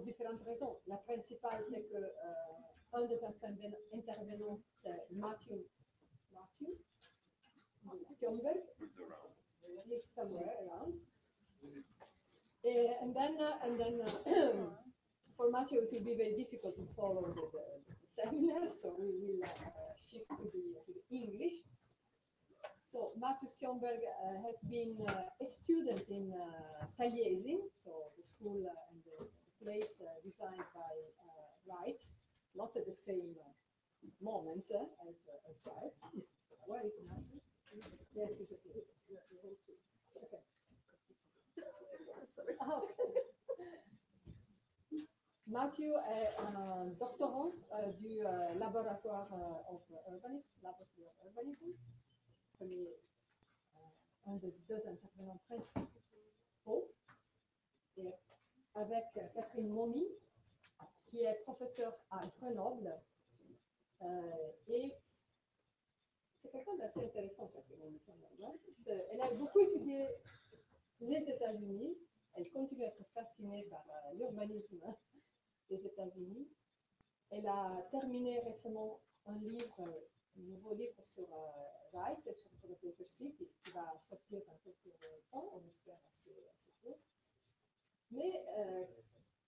différentes raisons. La principale, c'est que un des intervenants, c'est Matthew Skjomberg. He's somewhere around. And then for Matthew, it will be very difficult to follow the seminar, so we will shift to the English. So Matthew Skjomberg has been a student in Taliesin, so the school and the place designed by Wright, not at the same moment as Wright. Where is Matthew? Yes, he's okay. Matthew est un doctorant du laboratoire of urbanism, un des deux intervenants principaux, et avec Catherine Momy, qui est professeure à Grenoble, et c'est quelqu'un d'assez intéressant, Catherine Momy, quand même. Elle a beaucoup étudié les États-Unis. Elle continue à être fascinée par l'urbanisme des États-Unis. Elle a terminé récemment un nouveau livre sur Wright et sur Broadacre City, qui va sortir dans quelques temps, on espère assez peu. Mais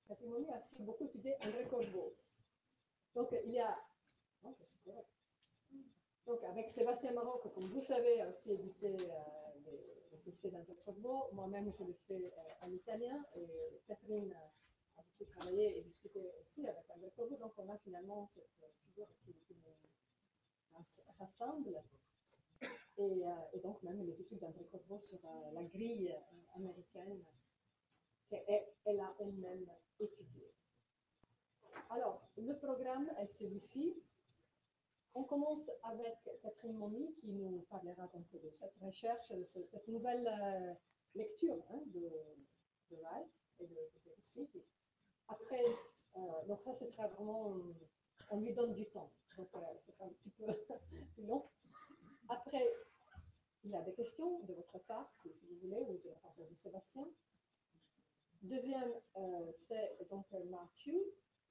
Catherine Momy a aussi beaucoup étudié André Corbeau. Donc il y a... Non, c'est correct. Donc avec Sébastien Marot, comme vous savez, a aussi édité les essais d'André Corbeau. Moi-même, je l'ai fait en italien, et Catherine a beaucoup travaillé et discuté aussi avec André Corbeau. Donc on a finalement cette figure qui nous rassemble. Et donc même les études d'André Corbeau sur la grille américaine qu'elle a elle-même étudiée. Alors, le programme est celui-ci. On commence avec Catherine Momy qui nous parlera donc de cette recherche, de cette nouvelle lecture de Wright et de City. Après, donc ça, ce sera vraiment, on lui donne du temps, donc c'est un petit peu plus long. Après, il y a des questions de votre part, si vous voulez, ou de la part de Sébastien. Deuxième, c'est donc Matthew,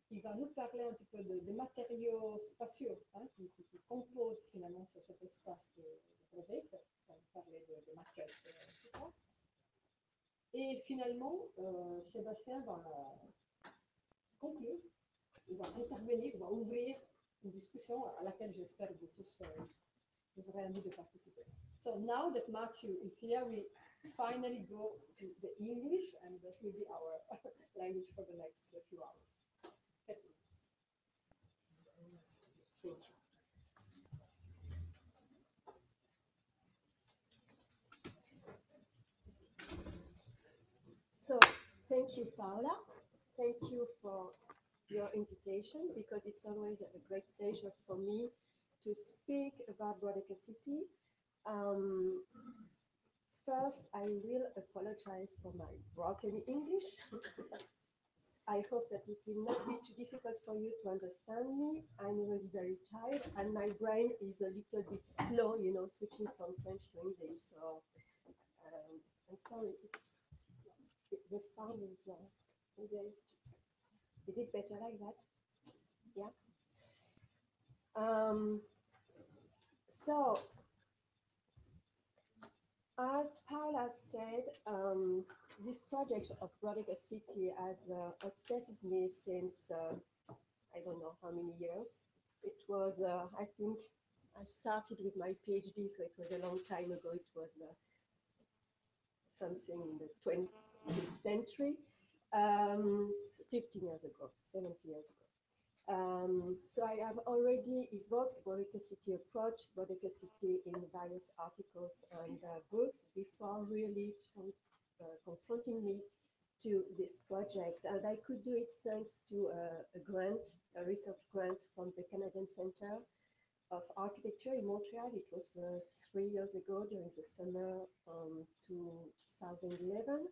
qui va nous parler un petit peu de matériaux spatiaux qui composent finalement sur cet espace de Broadacre. On va parler de maquettes, etc. Et finalement, Sébastien va conclure, il va intervenir, il va ouvrir une discussion à laquelle j'espère que vous tous vous aurez envie de participer. So now that Matthew is here, we finally go to the English, and that will be our language for the next few hours. Thank you. So, thank you, Paola. Thank you for your invitation, because it's always a great pleasure for me to speak about Broadacre City. First, I will apologize for my broken English. I hope that it will not be too difficult for you to understand me. I'm really very tired, and my brain is a little bit slow, switching from French to English. So I'm sorry, the sound is it better like that? Yeah. So, as Paula said, this project of Broadacre City has obsessed me since I don't know how many years. It was, I think, I started with my PhD, so it was a long time ago. It was something in the 20th century, 15 years ago, 70 years ago. So I have already evoked Broadacre City approach, Broadacre City in various articles and books before really confronting me to this project. And I could do it thanks to a research grant from the Canadian Centre of Architecture in Montreal. It was 3 years ago during the summer 2011.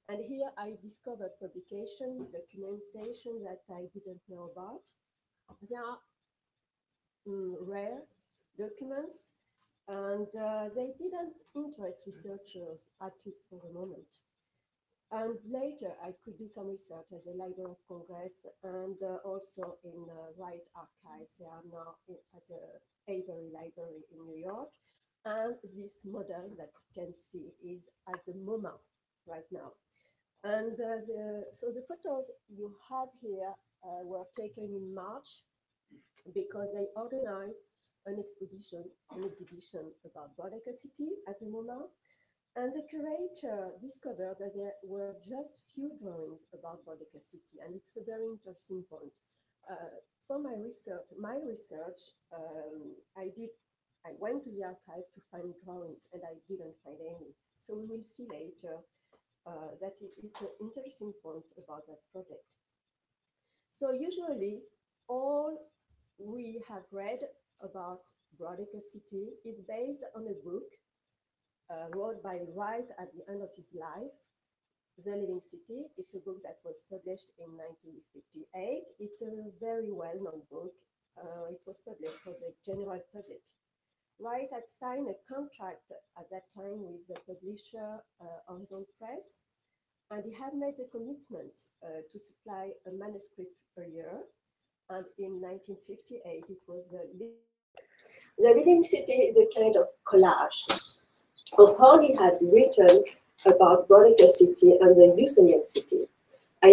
And here I discovered publication, documentation that I didn't know about. They are rare documents, and they didn't interest researchers, at least for the moment. And later, I could do some research as a Library of Congress and also in Wright Archives. They are now at the Avery Library in New York. And this model that you can see is at the MoMA right now. And so the photos you have here were taken in March because they organized an exhibition about Broadacre City at the MoMA. And the curator discovered that there were just few drawings about Broadacre City, and it's a very interesting point. For my research, I went to the archive to find drawings, and I didn't find any. So we will see later that it's an interesting point about that project. So usually, all we have read about Broadacre City is based on a book wrote by Wright at the end of his life, The Living City. It's a book that was published in 1958. It's a very well-known book. It was published for the general public. Wright had signed a contract at that time with the publisher Horizon Press, and he had made a commitment to supply a manuscript per year. And in 1958, it was The Living City is a kind of collage of how he had written about Broadacre City and the Houstonian city. I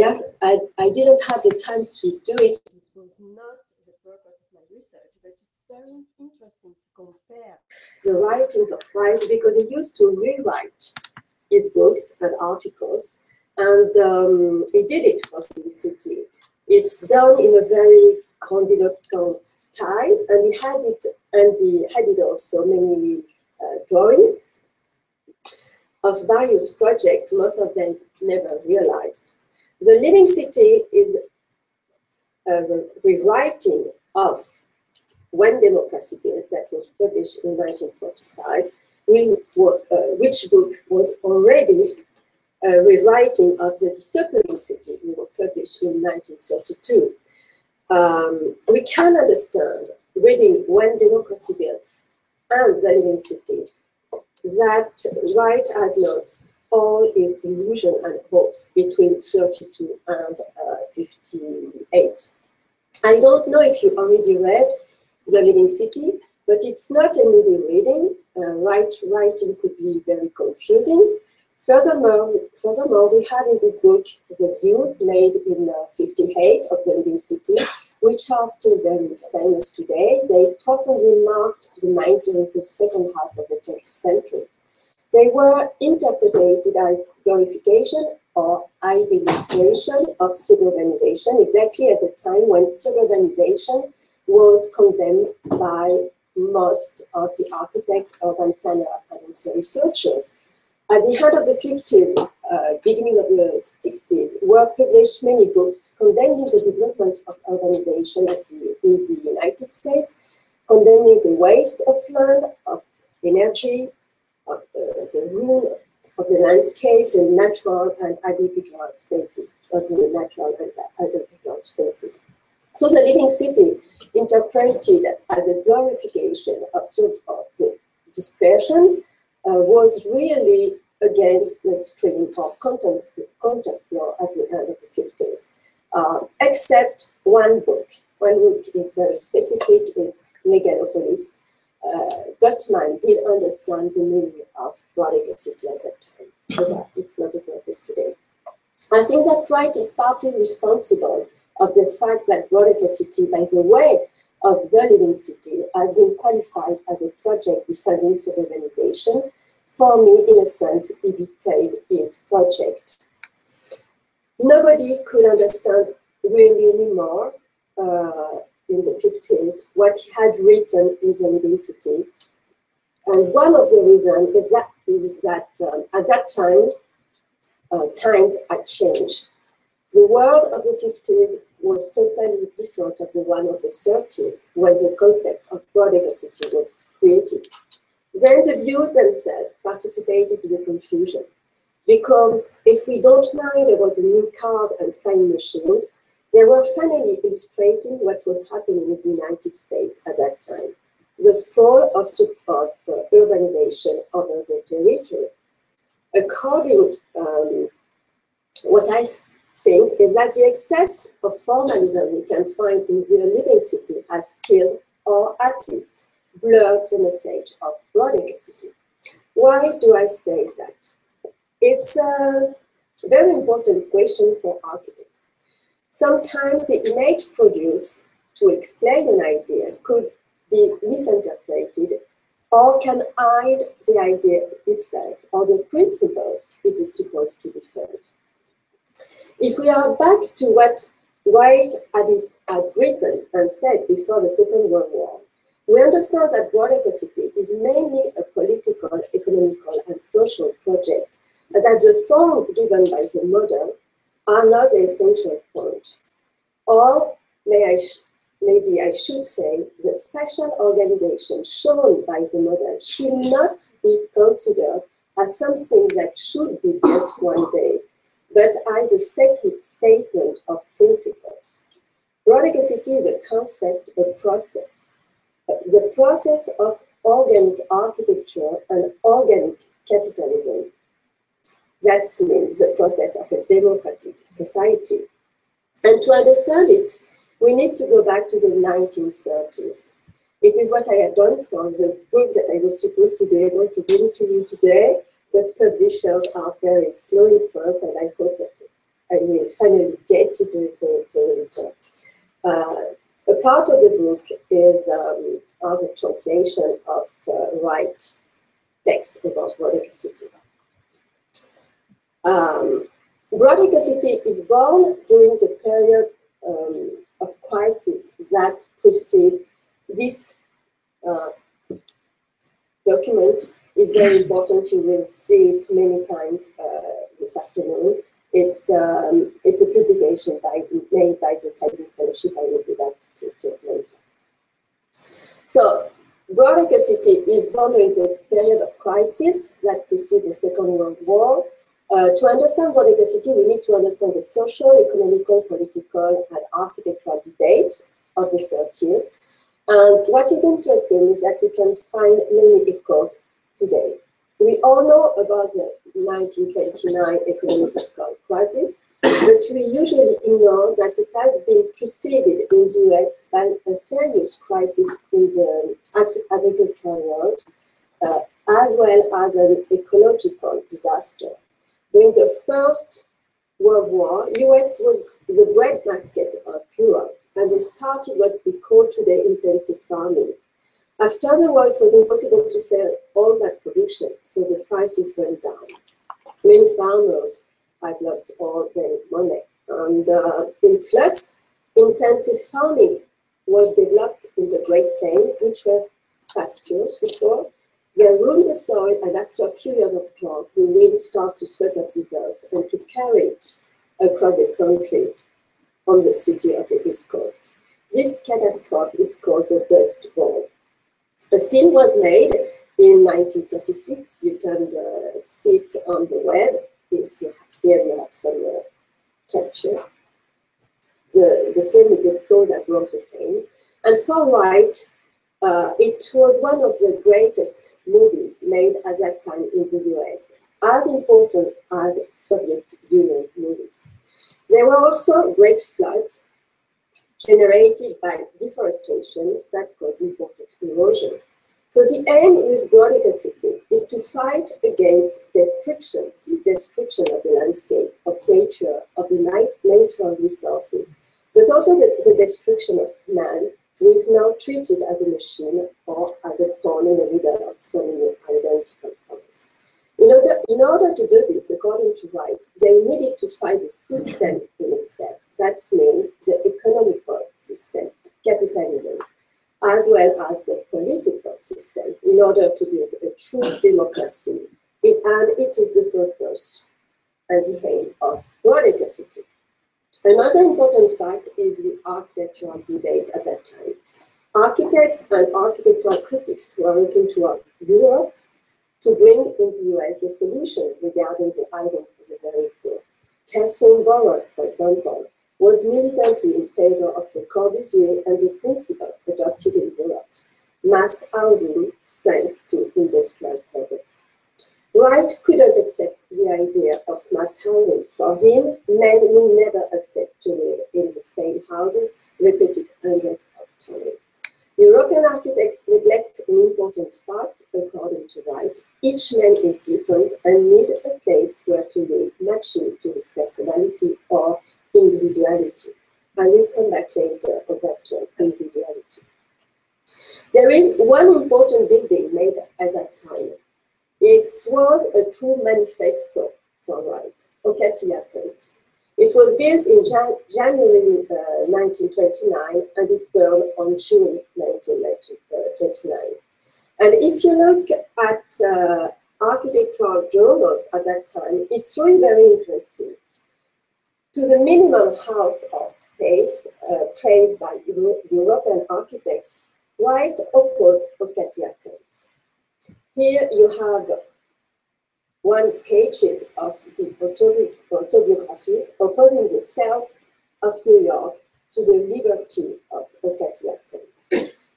didn't have the time to do it. It was not the purpose of my research, but it's very interesting to compare the writings of Wright because he used to rewrite his books and articles, and he did it for the city. It's done in a very grandiloquent style, and he had it also many drawings of various projects, most of them never realized. The Living City is a rewriting of When Democracy Builds that was published in 1945, which book was already a rewriting of The Disappearing City. It was published in 1932. We can understand, reading When Democracy Builds and The Living City, that Wright has notes all his illusion and hopes between 32 and 58. I don't know if you already read The Living City, but it's not an easy reading. Writing could be very confusing. Furthermore, we have in this book the views made in 58 of The Living City, which are still very famous today. They profoundly marked the 19th and second half of the 20th century. They were interpreted as glorification or idealization of suburbanization, exactly at the time when suburbanization was condemned by most of the architects, urban planners, and also researchers. At the end of the 50s, beginning of the 60s, were published many books condemning the development of urbanization in the United States, condemning the waste of land, of energy, of the ruin of the landscapes and natural and agricultural spaces, So the Living City, interpreted as a glorification of the dispersion, was really against the stream or content flow at the end of the 50s, except one book. One book is very specific, it's Megalopolis. Gutman did understand the meaning of Broadacre City at that time, but it's not the purpose today. I think that Wright is partly responsible of the fact that Broadacre City, by the way, of The Living City, has been qualified as a project defending suburbanization. For me, in a sense, he betrayed his project. Nobody could understand really anymore in the 50s what he had written in The Living City. And one of the reasons is that at that time, times had changed. The world of the 50s was totally different of the one of the 30s when the concept of Broadacre City was created. Then the views themselves participated to the confusion, because if we don't mind about the new cars and flying machines, they were finally illustrating what was happening in the United States at that time, the sprawl of urbanization over the territory. According what I think is that the excess of formalism we can find in the living city has killed, or at least blurred, the message of Broadacre city. Why do I say that? It's a very important question for architects. Sometimes the image produced to explain an idea could be misinterpreted or can hide the idea itself or the principles it is supposed to defend. If we are back to what White had written and said before the Second World War, we understand that Broadacre city is mainly a political, economical, and social project, and that the forms given by the model are not the essential point. Or maybe I should say, the special organization shown by the model should not be considered as something that should be built one day, but as a statement of principles. Broadacre city is a concept, a process. The process of organic architecture and organic capitalism. That means the process of a democratic society. And to understand it, we need to go back to the 1930s. It is what I have done for the book that I was supposed to be able to bring to you today, but publishers are very slow in France, and I hope that I will finally get to do it later. A part of the book is the translation of Wright text about Broadacre city. Broadacre city is born during the period of crisis that precedes this document. Is very important. You will see it many times this afternoon. It's a publication made by the Tyson Fellowship. I will be back to it later. So, Broadacre city is born during the period of crisis that precedes the Second World War. To understand Broadacre city, we need to understand the social, economical, political, and architectural debates of the 30s. And what is interesting is that we can find many echoes today. We all know about the 1929 economic crisis, but we usually ignore that it has been preceded in the US by a serious crisis in the agricultural world, as well as an ecological disaster. During the First World War, US was the breadbasket of Europe, and they started what we call today intensive farming. After the war, it was impossible to sell all that production, so the prices went down. Many farmers have lost all their money. And in plus, intensive farming was developed in the Great Plains, which were pastures before. They ruined the soil, and after a few years of drought, the wind started to sweep up the earth and to carry it across the country on the city of the East Coast. This catastrophe is called the Dust Bowl. A film was made in 1936. You can see it on the web. Here you have some capture. The film is Applause That Broke the Plane. And for Wright, it was one of the greatest movies made at that time in the US, as important as Soviet Union movies. There were also great floods generated by deforestation that caused important erosion. So the aim with Broadacre city is to fight against destruction, this destruction of the landscape, of nature, of the natural resources, but also the destruction of man, who is now treated as a machine or as a pawn in the middle of so many identical pawns. In order to do this, according to Wright, they needed to fight the system in itself. That means the economical system, capitalism, as well as the political system, in order to build a true democracy. And it is the purpose and the aim of Broadacre city. Another important fact is the architectural debate at that time. Architects and architectural critics were looking towards Europe to bring in the US a solution regarding the housing for the very poor. Catherine Bauer, for example, was militantly in favor of Le Corbusier and the principle adopted in Europe, mass housing thanks to industrial progress. Wright couldn't accept the idea of mass housing. For him, men will never accept to live in the same houses repeated hundreds of times. European architects neglect an important fact, according to Wright. Each man is different and needs a place where to live, matching to his personality or individuality. I will come back later on that term, individuality. There is one important building made at that time. It was a true manifesto for Wright, Okatia Camp. It was built in January 1929 and it burned on June 1929. And if you look at architectural journals at that time, it's really very interesting. To the minimum house or space praised by European architects, Wright opposed Okatia camps. Here you have one pages of the autobiography opposing the sales of New York to the liberty of Okatia camp.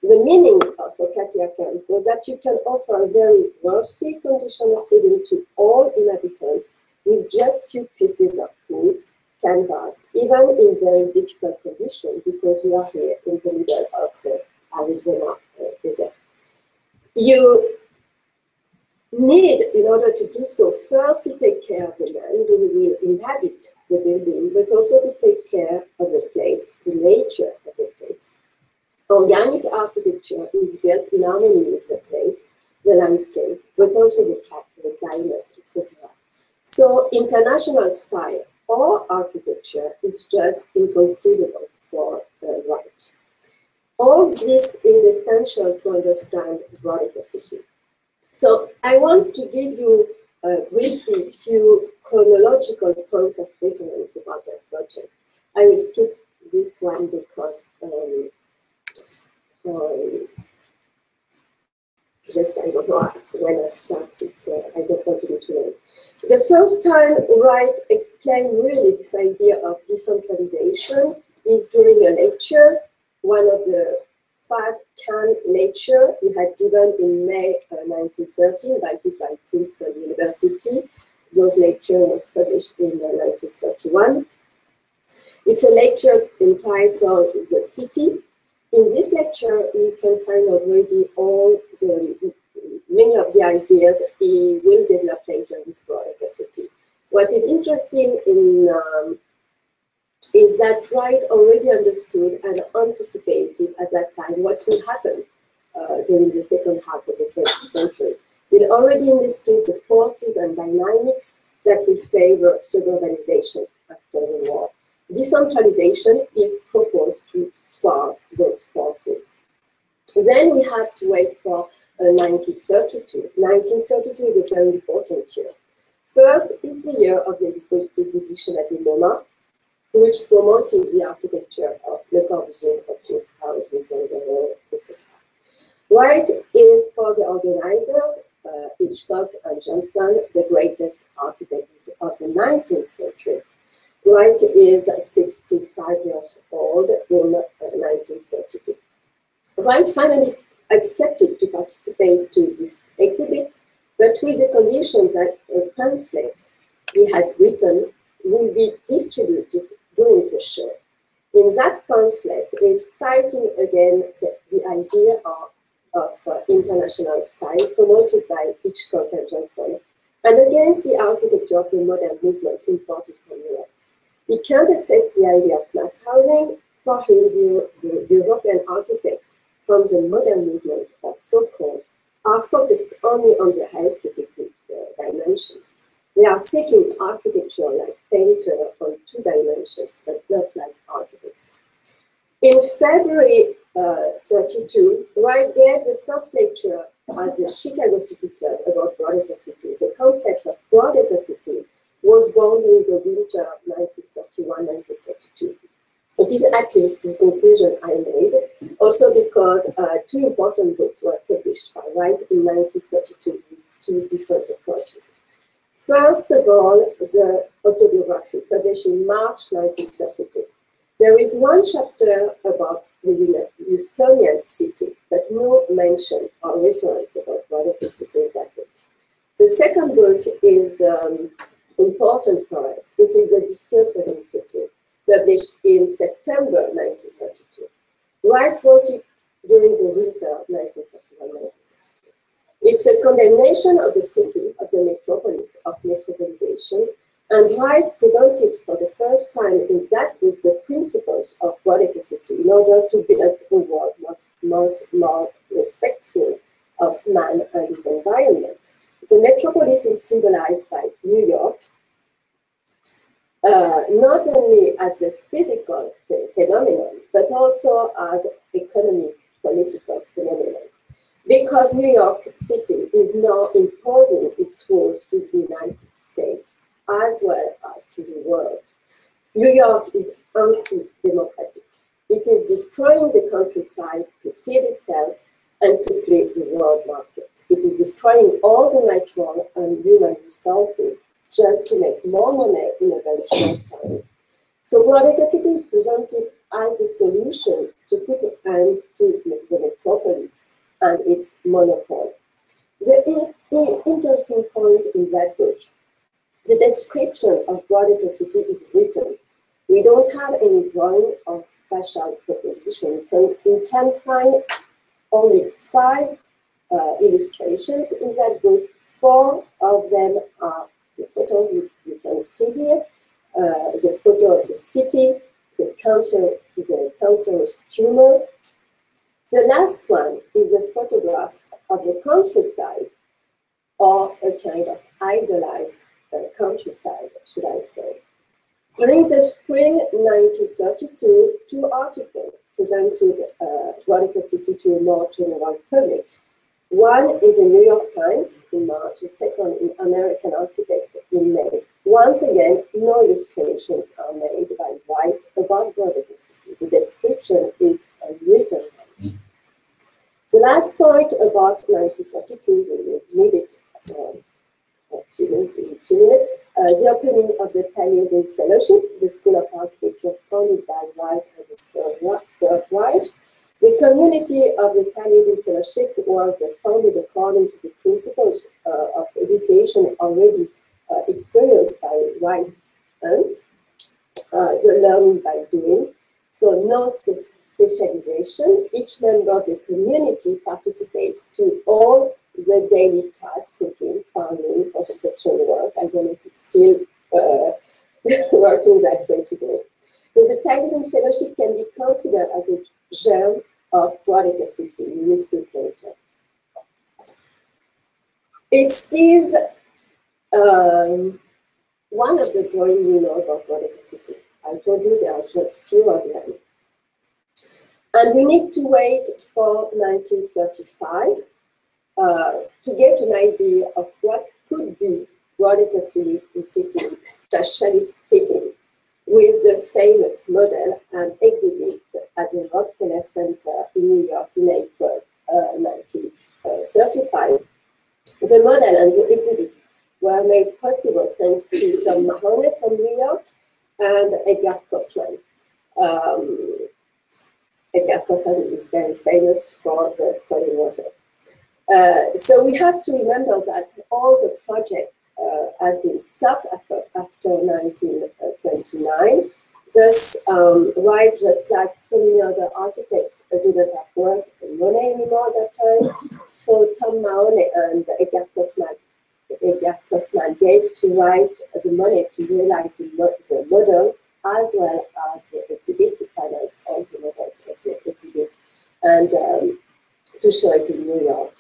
The meaning of Okatia camp was that you can offer a very worthy condition of living to all inhabitants with just few pieces of wood, canvas, even in very difficult conditions, because we are here in the middle of the Arizona desert. You need, in order to do so, first to take care of the man who will inhabit the building, but also to take care of the place, the nature of the place. Organic architecture is built in harmony with the place, the landscape, but also the climate, etc. So international style or architecture is just inconceivable for Wright. All this is essential to understand Broadacre city. So I want to give you briefly a few chronological points of reference about that project. I will skip this one because just I don't know when I started, so I don't want to be too long. The first time Wright explained really this idea of decentralization is during a lecture, one of the 5 Cannes lecture he had given in May 1930, invited by Princeton University. Those lecture was published in 1931. It's a lecture entitled The City. In this lecture, we can find already many of the ideas he will develop later with Broadacre city. What is interesting is that Wright already understood and anticipated at that time what will happen during the second half of the 20th century. He already understood the forces and dynamics that will favor suburbanization after the war. Decentralization is proposed to thwart those forces. Then we have to wait for 1932. 1932 is a very important year. First is the year of the exhibition at the MoMA, which promoted the architecture of Le Corbusier, Opus, etc. Wright is, for the organizers, Hitchcock and Johnson, the greatest architects of the 19th century. Wright is 65 years old in 1932. Wright finally accepted to participate to this exhibit, but with the condition that a pamphlet he had written will be distributed during the show. In that pamphlet is fighting against the idea of international style promoted by Hitchcock and Johnson, and against the architecture of the modern movement imported from Europe. He can't accept the idea of mass housing. For him, the European architects from the modern movement, or so-called, are focused only on the aesthetic dimension. They are seeking architecture like painter on 2 dimensions, but not like architects. In February 32, Wright gave the first lecture at the Chicago City Club about Broadacre city. The concept of Broadacre city was born in the winter of 1931-1932. It is at least the conclusion I made, also because 2 important books were published by Wright in 1932 with 2 different approaches. First of all, the autobiography published in March 1932. There is one chapter about the Usonian city, but no mention or reference about Broadacre city in that book. The second book is important for us. It is A Disappearing City, published in September 1932. Wright wrote it during the winter 1931-1932. It's a condemnation of the city, of the metropolis, of metropolization, and Wright presented for the first time in that book the principles of Broadacre City in order to build a world much more respectful of man and his environment. The metropolis is symbolized by New York, not only as a physical phenomenon, but also as economic, political phenomenon. Because New York City is now imposing its rules to the United States as well as to the world. New York is anti-democratic. It is destroying the countryside to feed itself and to please the world market. It is destroying all the natural and human resources just to make more money in a very short time. So Broadacre City is presented as a solution to put an end to the metropolis and its monopoly. The interesting point in that book, the description of Broadacre City is written. We don't have any drawing or spatial proposition. We can find only 5 illustrations in that book. 4 of them are the photos you can see here, the photo of the city, the cancerous tumor. The last one is a photograph of the countryside, or a kind of idealized countryside, should I say. During the spring 1932, 2 articles presented Broadacre City to a more general public. One in the New York Times in March, the second in American Architect in May. Once again, no illustrations are made by Wright about Broadacre City. The description is a written one. The last point about 1932, we will need it for a few minutes. The opening of the Taliesin Fellowship, the School of Architecture founded by Wright and his third wife. The community of the Taliesin Fellowship was founded according to the principles of education already experienced by Wright's hands, the learning by doing. So no specialization. Each member of the community participates to all the daily tasks, cooking, farming, construction work. I don't know if it's still working that way today. So the Taliesin Fellowship can be considered as a germ of Broadacre City. We will see it later. It is one of the drawings we know about Broadacre City. I told you there are just few of them. And we need to wait for 1935 to get an idea of what could be Broadacre City, spatially speaking, with the famous model and exhibit at the Rockefeller Center in New York in April 1935. The model and the exhibit were made possible thanks to Tom Mahoney from New York and Edgar Kaufman. Edgar Kaufman is very famous for the falling water. So we have to remember that all the project has been stopped after 1929. Thus, Wright, just like so many other architects, didn't have work and money anymore at that time. So Tom Mahoney and Edgar Kaufman gave to Wright the money to realize the model as well as the exhibit, the panels, all the models of the exhibit, and to show it in New York.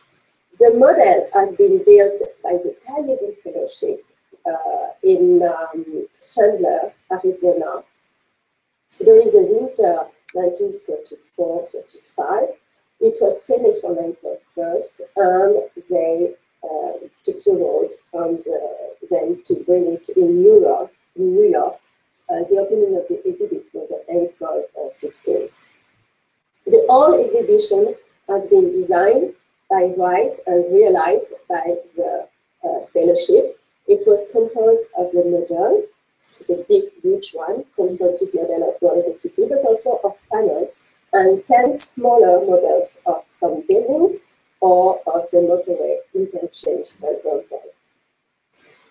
The model has been built by the Taliesin Fellowship in Chandler, Arizona, during the winter 1934-35. It was finished on April 1st, and they took the road on them to bring it in New York. The opening of the exhibit was on April 15th. The whole exhibition has been designed by Wright and realized by the fellowship. It was composed of the model, the big, huge one, comprehensive model of Broadacre City, but also of panels and 10 smaller models of some buildings or of the motorway interchange, for example.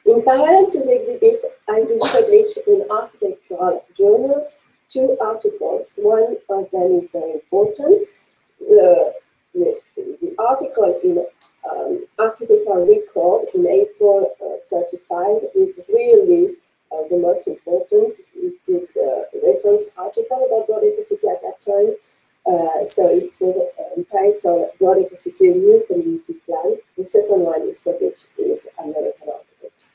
In parallel to the exhibit, I will publish in architectural journals 2 articles. One of them is very important. The article in Architectural Record in April 35 is really the most important. It is a reference article about Broadacre City at that time. So it was entitled Broadacre City, a New Community Plan. The second one is published is American Architect.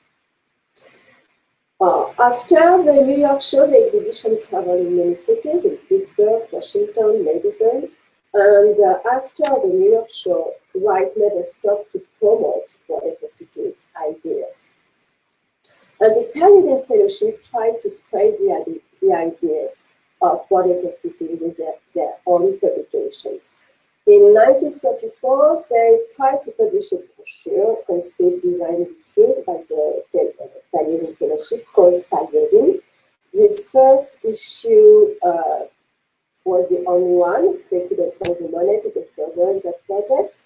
After the New York show, the exhibition traveled in many cities, in Pittsburgh, Washington, Madison, and after the New York show, Wright never stopped to promote Broadacre City's ideas. The Italian Fellowship tried to spread the ideas of Broadacre City with their own publications. In 1934, they tried to publish a brochure, conceived, designed, diffused by the Taliesin Fellowship called Taliesin. This first issue was the only one. They couldn't find the money to go further in that project.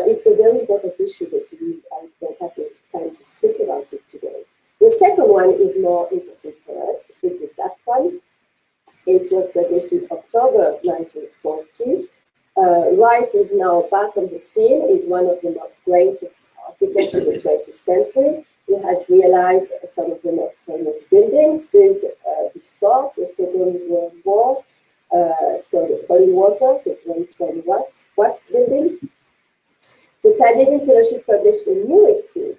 It's a very important issue, but I don't have the time to speak about it today. The second one is more interesting for us. It is that one. It was published in October 1940. Wright is now back on the scene. He's one of the most greatest architects of the 20th century. He had realized some of the most famous buildings built before the Second World War. So the Falling Water, so Johnson Wax building. The Taliesin Fellowship published a new issue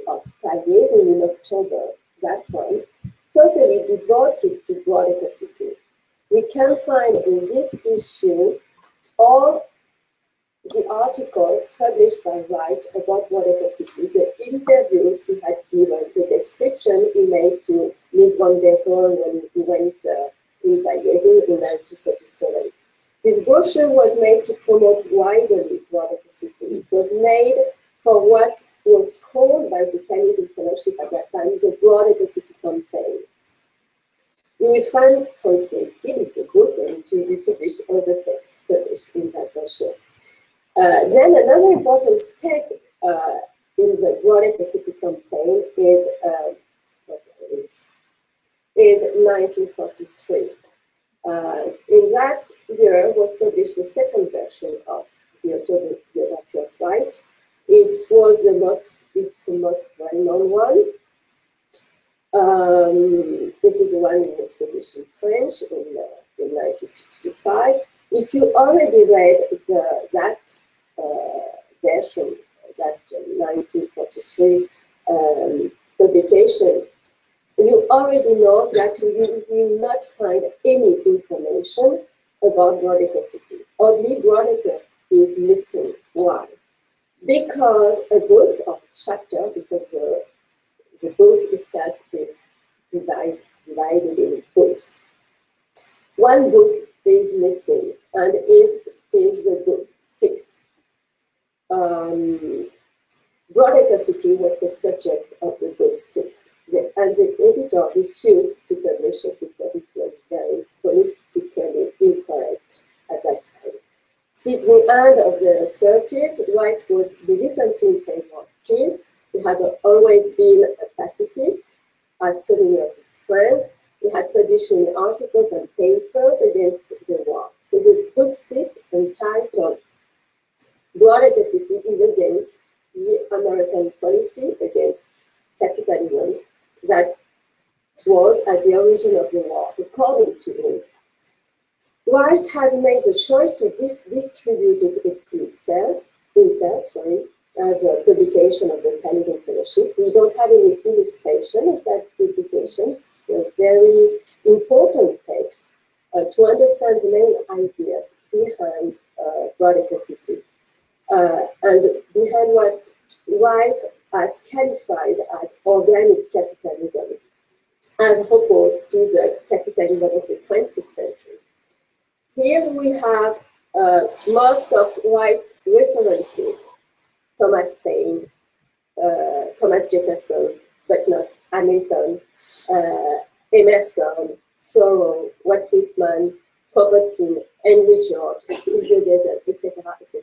of Taliesin in October, that one, totally devoted to Broadacre City. We can find in this issue all the articles published by Wright about Broadacre City, the interviews he had given, the description he made to Ms. van der Hoorn when he went in Taliesin in 1937. This brochure was made to promote widely Broadacre City. It was made for what was called by the Taliesin Fellowship at that time the Broadacre City campaign. You will find translated in the book and to be published all the text published in that brochure. Then another important step in the Broadacre City campaign is 1943. In that year was published the second version of the autobiography of Wright. It's the most well-known one. It is the one that was published in French in 1955. If you already read that version, that 1943 publication, you already know that you will not find any information about Broadacre City. Only Broadacre is missing. Why? Because a book or chapter, because the book itself is divided in books. One book is missing, and is the book 6. Broadacre City was the subject of the book 6. And the editor refused to publish it because it was very politically incorrect at that time. Since the end of the 30s, Wright was militantly in favor of peace. He had always been a pacifist, as so many of his friends. He had published many articles and papers against the war. So the book 6, entitled Broadacre City, is against the American policy against capitalism that was at the origin of the war, according to him. Wright has made the choice to distribute it himself, as a publication of the Taliesin Fellowship. We don't have any illustration of that publication. It's a very important text to understand the main ideas behind Broadacre City and behind what Wright has qualified as organic capitalism, as opposed to the capitalism of the 20th century. Here we have most of Wright's references: Thomas Paine, Thomas Jefferson, but not Hamilton, Emerson, Thoreau, Walt Whitman, Kropotkin, Henry George, Sylvia Gesell, etc., etc.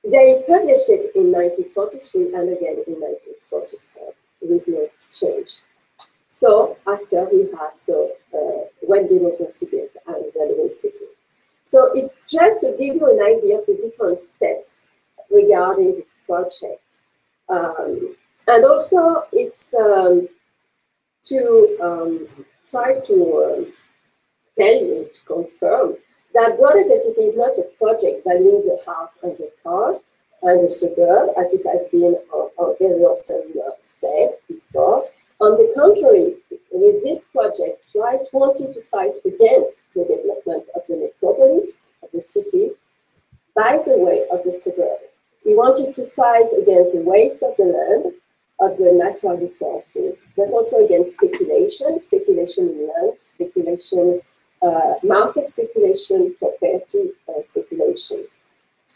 They published it in 1943 and again in 1944 with no change. So after we have when democracy built and the living city. So it's just to give you an idea of the different steps regarding this project. And also it's to try to tell you, to confirm, that Broadacre City is not a project valuing the house and the car and the suburb, as it has been very often said before. On the contrary, with this project, Wright wanted to fight against the development of the metropolis, of the city, by the way of the suburb. He wanted to fight against the waste of the land, of the natural resources, but also against speculation in land, speculation, market speculation, property speculation.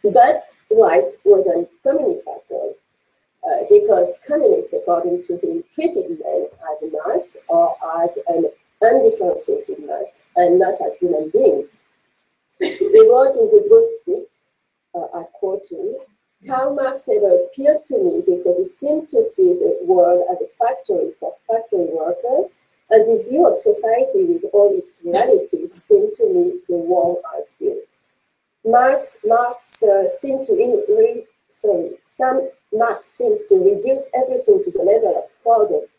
But Wright was a communist actor, because communists, according to him, treated men as a mass or as an undifferentiated mass and not as human beings. They wrote in the book 6, I quote him, "Karl Marx never appealed to me because he seemed to see the world as a factory for factory workers, and his view of society with all its realities seemed to me the wrong-eyed view. Marx seems to reduce everything to the level of crowds of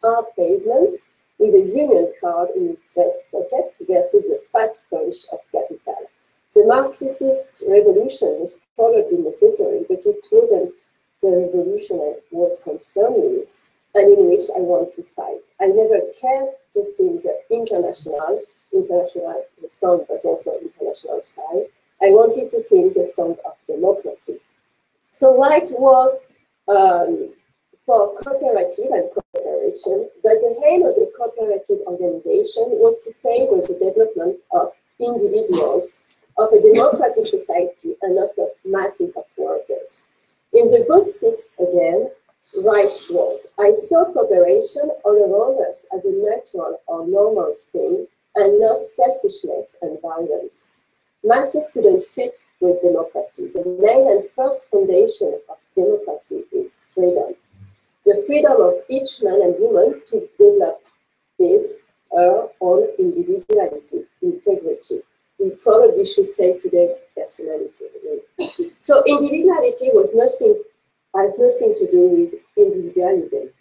hard pavements with a union card in his vest pocket versus the fat punch of capital. The Marxist revolution was probably necessary, but it wasn't the revolution I was concerned with, and in which I want to fight. I never cared to sing the international, the song, but also international style. I wanted to sing the song of democracy." So Wright was for cooperative and cooperation, but the aim of the cooperative organization was to favor the development of individuals, of a democratic society, and not of masses of workers. In the book 6, again, Wright wrote, "I saw cooperation all around us as a natural or normal thing, and not selfishness and violence. Masses couldn't fit with democracy. The main and first foundation of democracy is freedom. The freedom of each man and woman to develop his or her own individuality, integrity." We probably should say today personality. So individuality has nothing to do with individualism.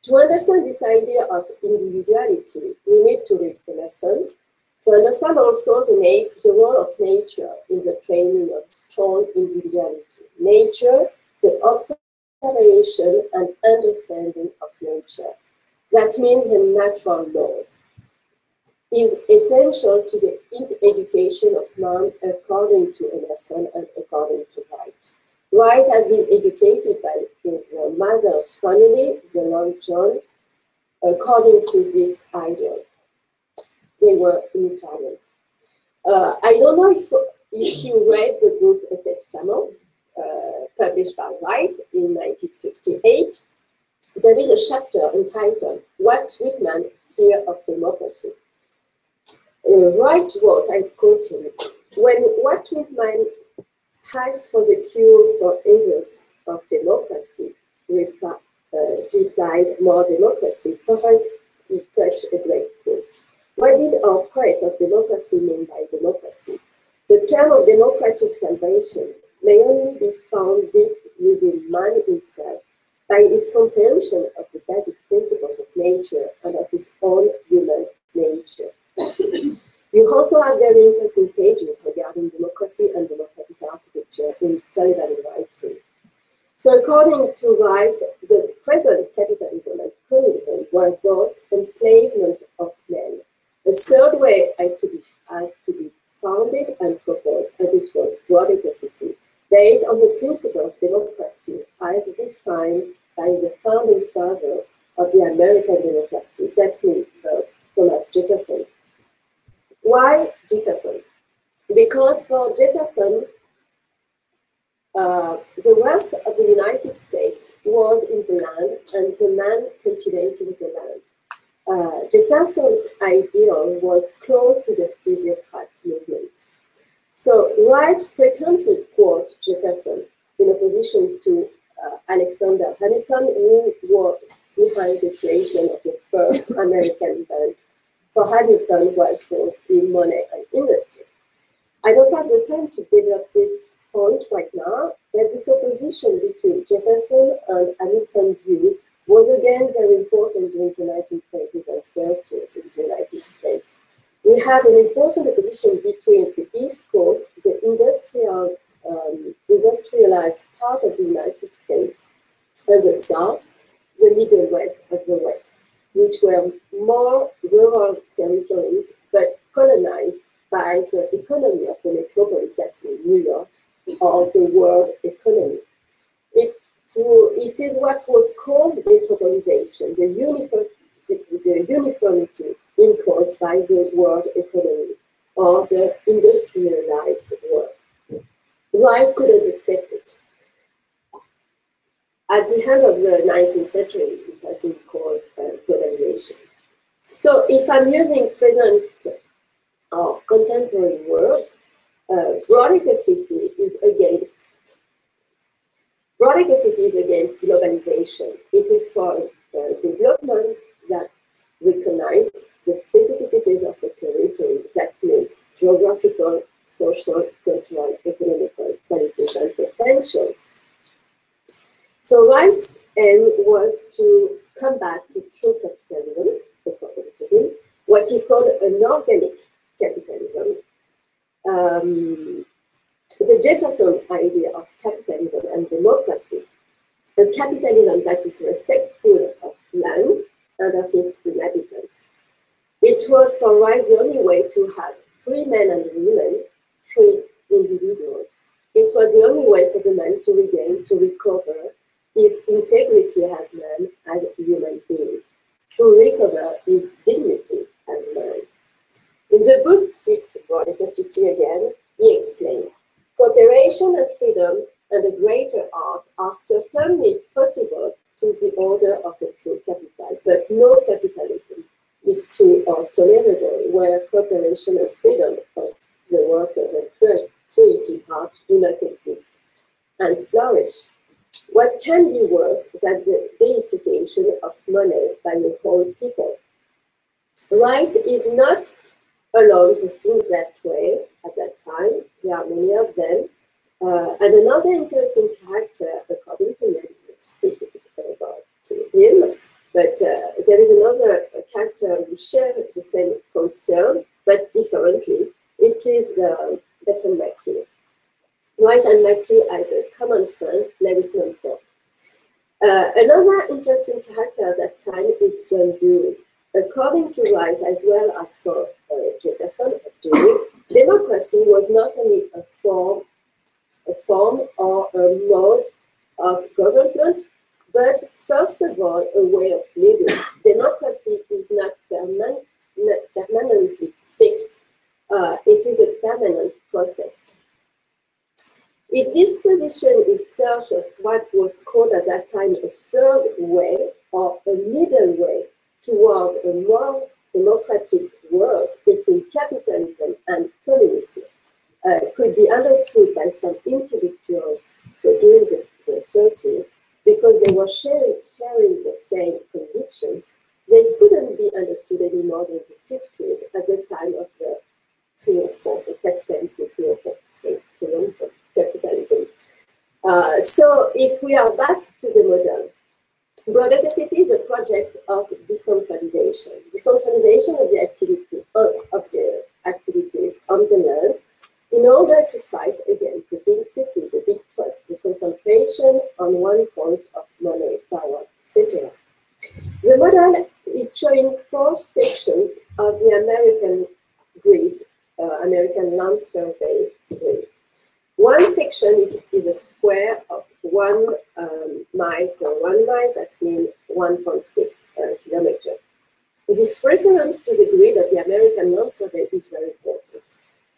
To understand this idea of individuality, we need to read Emerson, to understand also the role of nature in the training of strong individuality. Nature, the observation and understanding of nature. That means the natural laws is essential to the education of man according to Emerson and according to Wright. Wright has been educated by his mother's family, the Long John, according to this ideal. They were Unitarians. I don't know if you read the book A Testament, published by Wright in 1958. There is a chapter entitled "What Whitman Seer of Democracy." Wright wrote, I quote him, "When what Whitman has for the cure for evils of democracy, replied more democracy, for us it touched a great truth. What did our poet of democracy mean by democracy? The term of democratic salvation may only be found deep within man himself by his comprehension of the basic principles of nature and of his own human nature." You also have very interesting pages regarding democracy and democratic architecture in Sullivan writing. So according to Wright, the present capitalism and communism were both enslavement of men. A third way has to be founded and proposed, and it was Broadacre City, based on the principle of democracy as defined by the founding fathers of the American democracy. That means first Thomas Jefferson. Why Jefferson? Because for Jefferson, the wealth of the United States was in the land and the man cultivating the land. Jefferson's ideal was close to the physiocrat movement. So Wright frequently quotes Jefferson in opposition to Alexander Hamilton, who was behind the creation of the first American bank. For Hamilton, Wells was in money and industry. I don't have the time to develop this point right now, but this opposition between Jefferson and Hamilton views was again very important during the 1920s and 30s in the United States. We have an important opposition between the East Coast, the industrialized part of the United States, and the South, the Middle West of the West, which were more rural territories, but colonized by the economy of the metropolis, that's in New York, or the world economy. It is what was called metropolization, the uniformity imposed by the world economy, or the industrialized world. Wright couldn't accept it. At the end of the 19th century, it has been called globalization. So if I'm using present or contemporary words, Broadacre City is against globalization. It is for development that recognizes the specificities of a territory. That means geographical, social, cultural, economical qualities and potentials. So Wright's aim was to come back to true capitalism, according to him, what he called an organic capitalism. The Jefferson idea of capitalism and democracy, a capitalism that is respectful of land and of its inhabitants. It was for Wright the only way to have free men and women, free individuals. It was the only way for the man to recover his integrity as man, as a human being, to recover his dignity as man. In the book 6, Broadacre City again, he explained, cooperation and freedom and a greater art are certainly possible to the order of a true capital, but no capitalism is true or tolerable where cooperation and freedom of the workers and creative art do not exist and flourish. What can be worse than the deification of money by a whole people? Wright is not alone to think that way at that time. There are many of them. And another interesting character, according to me, I will speak about him, but there is another character who shares the same concern, but differently. It is Bertrand Mackay. Wright and Mackay had a common friend, Lewis Mumford. Another interesting character at that time is John Dewey. According to Wright, as well as for Jefferson, Dewey, democracy was not only a form or a mode of government, but first of all, a way of living. Democracy is not permanently fixed. It is a permanent process. If this position in search of what was called at that time a third way or a middle way towards a more democratic world between capitalism and communism could be understood by some intellectuals, so during the 30s, because they were sharing the same convictions, they couldn't be understood anymore in the 50s at the time of the capitalism triumph. Capitalism. So if we are back to the model, Broadacre City is a project of decentralization. Decentralization of the activities on the land in order to fight against the big cities, the big trusts, the concentration on one point of money, power, etc. The model is showing 4 sections of the American grid, American land survey grid. One section is a square of 1 mile per 1 mile, that's mean 1.6 kilometer. This reference to the grid of the American land survey is very important.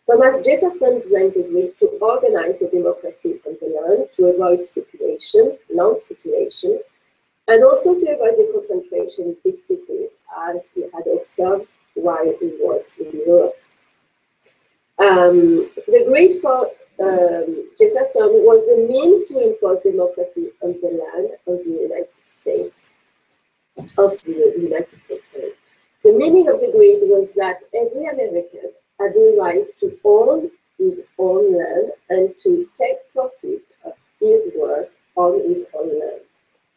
Thomas Jefferson designed the grid to organize the democracy on the land, to avoid speculation, land speculation, and also to avoid the concentration in big cities, as he had observed while he was in Europe. The grid for Jefferson was the mean to impose democracy on the land of the United States. The meaning of the grid was that every American had the right to own his own land and to take profit of his work on his own land.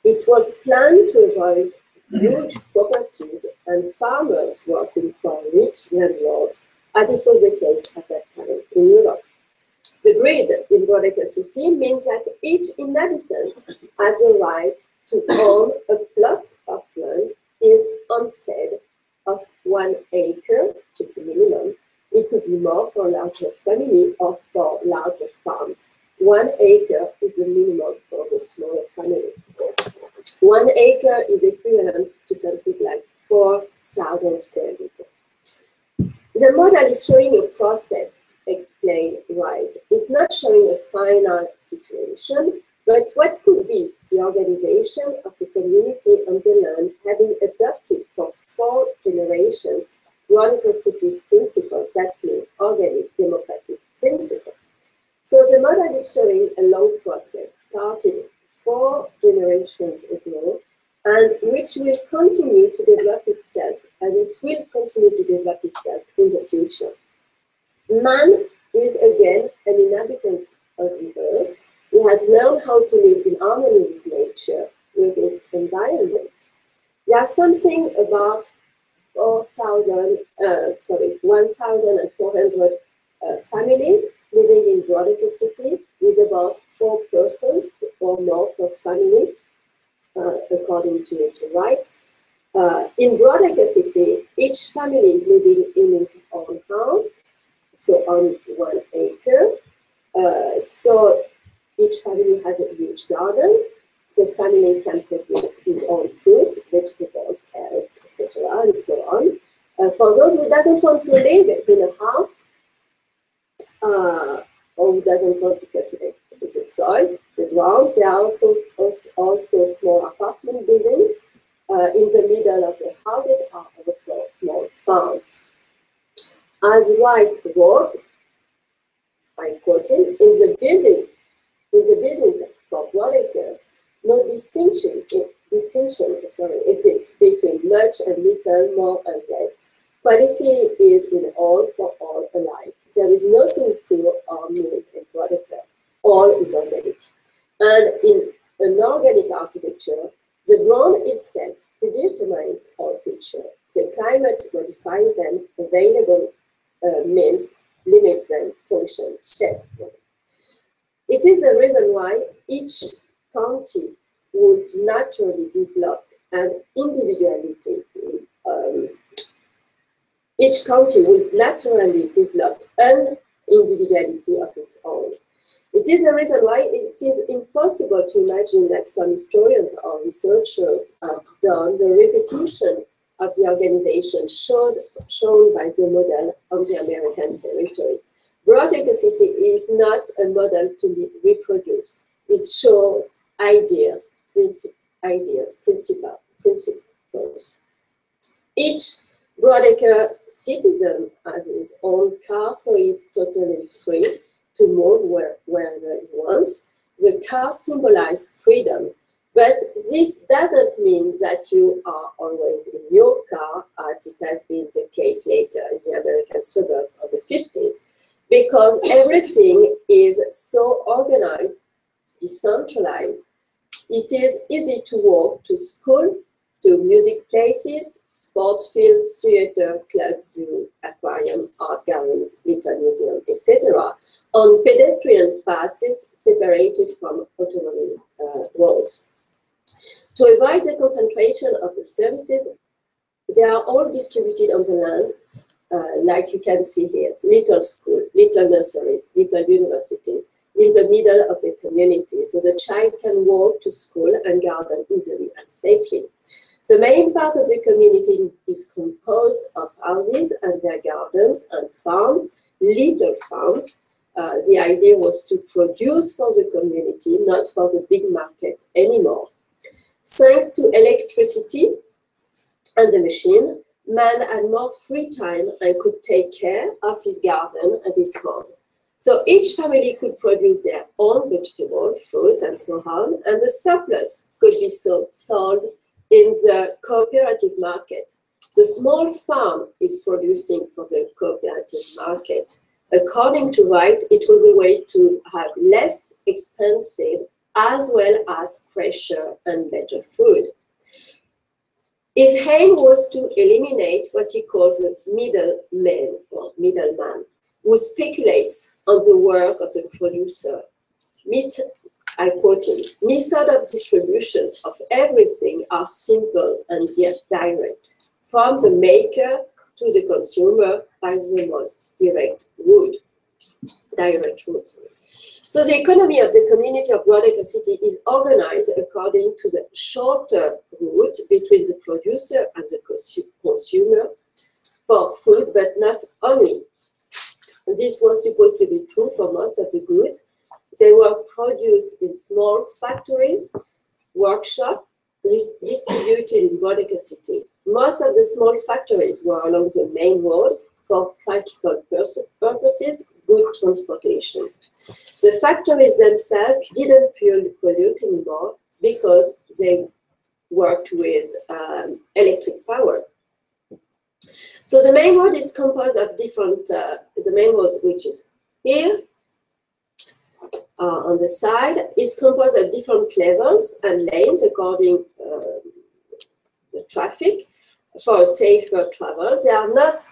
It was planned to avoid huge properties and farmers working for rich landlords, as it was the case at that time in Europe. The grid in Broadacre City means that each inhabitant has the right to own a plot of land, his homestead of 1 acre, it's a minimum. It could be more for a larger family or for larger farms. 1 acre is the minimum for the smaller family. 1 acre is equivalent to something like 4,000 square meters. The model is showing a process explained right. It's not showing a final situation, but what could be the organization of a community on the land having adopted for 4 generations Broadacre City's principles, that's the organic democratic principles. So the model is showing a long process started 4 generations ago and which will continue to develop itself, and it will continue to develop itself in the future. Man is again an inhabitant of the earth. He has learned how to live in harmony with nature, with its environment. There's something about 1,400 families living in Broadacre City, with about 4 persons or more per family, according to Wright. In Broadacre City, each family is living in its own house, so on 1 acre. So each family has a huge garden. The family can produce its own fruits, vegetables, herbs, etc., and so on. For those who doesn't want to live in a house, or who doesn't want to cultivate the soil, the ground, there are also small apartment buildings. In the middle of the houses are also small farms. As White wrote, I quote him, in the buildings for Broadacres, no distinction exists between much and little, more and less. Quality is in all for all alike. There is nothing pure or mean in Broadacre. All is organic. And in an organic architecture, the ground itself predetermines all features. The climate modifies them, available means limits them, function shapes them. It is the reason why each county would naturally develop an individuality. Each county would naturally develop an individuality of its own. It is the reason why it is impossible to imagine that some historians or researchers have done the repetition of the organization shown by the model of the American territory. Broadacre City is not a model to be reproduced. It shows ideas, principles. Each Broadacre citizen has his own car, so he's totally free to move wherever he wants. The car symbolizes freedom, but this doesn't mean that you are always in your car, as it has been the case later in the American suburbs of the 50s, because everything is so organized, decentralized. It is easy to walk to school, to music places, sports fields, theater, clubs, zoo, aquarium, art galleries, little museum, etc., on pedestrian passes separated from automobile roads. To avoid the concentration of the services, they are all distributed on the land, like you can see here. It's little school, little nurseries, little universities in the middle of the community, so the child can walk to school and garden easily and safely. The main part of the community is composed of houses and their gardens and farms, little farms. The idea was to produce for the community, not for the big market anymore. Thanks to electricity and the machine, man had more free time and could take care of his garden and his home. So each family could produce their own vegetable, fruit, and so on, and the surplus could be sold in the cooperative market. The small farm is producing for the cooperative market. According to Wright, it was a way to have less expensive as well as fresher and better food. His aim was to eliminate what he calls the middleman or middleman, who speculates on the work of the producer. I quote him, "Method of distribution of everything are simple and yet direct, from the maker to the consumer by the most direct route. So the economy of the community of Broadacre City is organized according to the shorter route between the producer and the consumer for food, but not only. This was supposed to be true for most of the goods. They were produced in small factories, workshops, distributed in Broadacre City. Most of the small factories were along the main road for practical purposes, good transportation. The factories themselves didn't pollute anymore because they worked with electric power. So the main road is composed of different, the main road, which is here on the side, is composed of different levels and lanes according to the traffic for safer travel. They are not